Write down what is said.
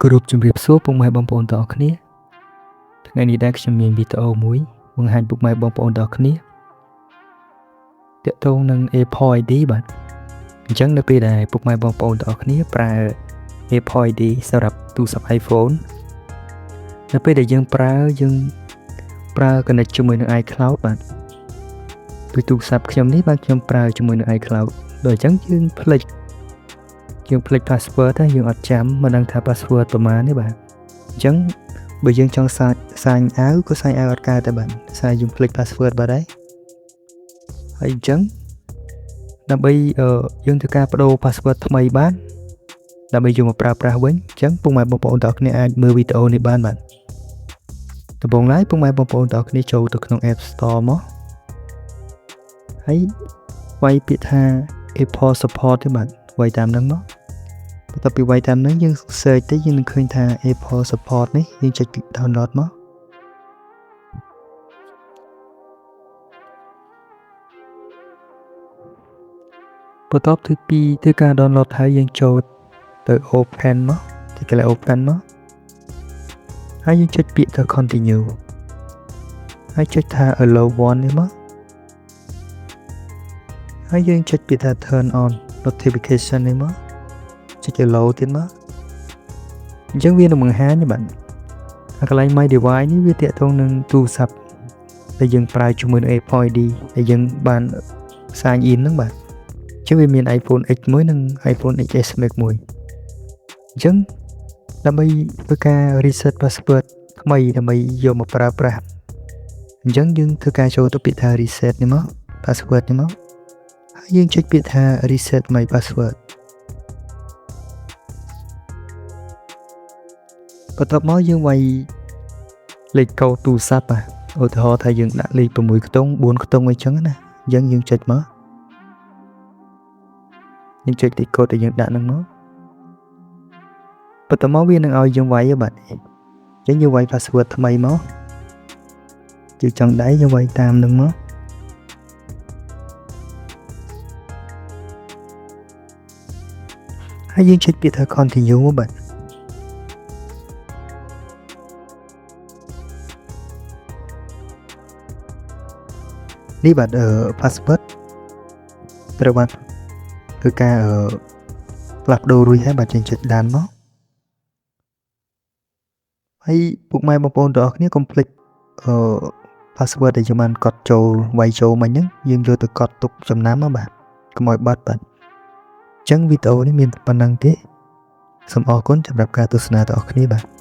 Group ជំរាបសួរពុកម៉ែបងប្អូនទាំងអស់គ្នាថ្ងៃនេះដែរខ្ញុំមានវីដេអូមួយបង្ហាញពុកម៉ែបងប្អូនទាំងអស់គ្នាទាក់ទងនឹង Apple ID បាទអញ្ចឹងនៅពេលដែលពុកម៉ែបងប្អូនទាំងអស់គ្នាប្រើ Apple ID សម្រាប់ទូរស័ព្ទ iPhone នៅពេលដែលយើងប្រើ connect ជាមួយនឹង iCloud បាទពីទូរស័ព្ទខ្ញុំនេះបាទខ្ញុំប្រើជាមួយនឹង iCloud ដល់អញ្ចឹងយើងភ្លេច password តែយើងអត់ចាំមិនដឹងថា password ប្រមាណទេបាទអញ្ចឹងបើយើងចង់សាញអាវក៏សាញអាវអត់កើតដែរបាទសារយើងភ្លេច password បាត់ហើយអញ្ចឹងដើម្បីយើងធ្វើការបដូរ password ថ្មីបានដើម្បីយកមកប្រើប្រាស់វិញអញ្ចឹងពុកម៉ែបងប្អូនទាំងអស់គ្នាអាចមើលវីដេអូនេះបានបាទដំបូងឡើយពុកម៉ែបងប្អូនទាំងអស់គ្នាចូលទៅក្នុង App Store មកហើយវាយពាក្យថា Apple Support ទេបាទវាយតាមហ្នឹងមកបន្ទាប់ពីវាយតាមហ្នឹងយើង search ទៅយើងនឹងឃើញថា Apple Support នេះយើងចុចពី download មកបន្ទាប់ពីធ្វើការ download ហើយយើងចូលទៅ open មកទីកន្លែង open មកហើយយើងចុចពាក្យថា continue ហើយចុចថា allow one នេះមកហើយយើងចុចពាក្យថា turn on notification នេះមកចុច allow ទៀតមកអញ្ចឹងវានឹងបង្ហាញបាទកន្លែង my device នេះវាទាក់ទងនឹងទូរស័ព្ទដែលយើងប្រើជាមួយនឹង Apple ID ដែលយើងបាន sign in ហ្នឹងបាទអញ្ចឹងវាមាន iPhone X មួយនិង iPhone XS Max មួយអញ្ចឹងដើម្បីធ្វើការ reset password ថ្មីដើម្បីយកមកប្រើប្រាស់អញ្ចឹងយើងធ្វើការចូលទៅពាក្យថា reset នេះមក password នេះមកហើយយើងចុចពាក្យថា reset my password បន្ទាប់មកយើងវាយលេខកូដទូរស័ព្ទបាទឧទាហរណ៍ថាយើងដាក់លេខ6ខ្ទង់4ខ្ទង់អីចឹងណាអញ្ចឹងយើងចុចមកយើងចុចលេខកូដដែលយើងដាក់ហ្នឹងមកបន្ទាប់មកវានឹងឲ្យយើងវាយបាទអញ្ចឹងយើងវាយ password ថ្មីមកយើងចង់ដៃយើងវាយតាមហ្នឹងមកហើយយើងចុចពាក្យថា continue បាទនេះបាទpassword ត្រូវបានធ្វើការផ្លាស់ប្ដូររួចហើយបាទចេញចុចដានមកហើយពុកម៉ែបងប្អូនទាំងអស់គ្នាកុំភ្លេចpassword ដែលយើងបានកត់ចូលវាយចូលមិញហ្នឹងយើងយកទៅកត់ទុកចំណាំមកបាទកុំឲ្យបាត់បាទអញ្ចឹងវីដេអូនេះមានប៉ុណ្ណឹងទេសូមអរគុណសម្រាប់ការទស្សនាទាំងអស់គ្នាបាទ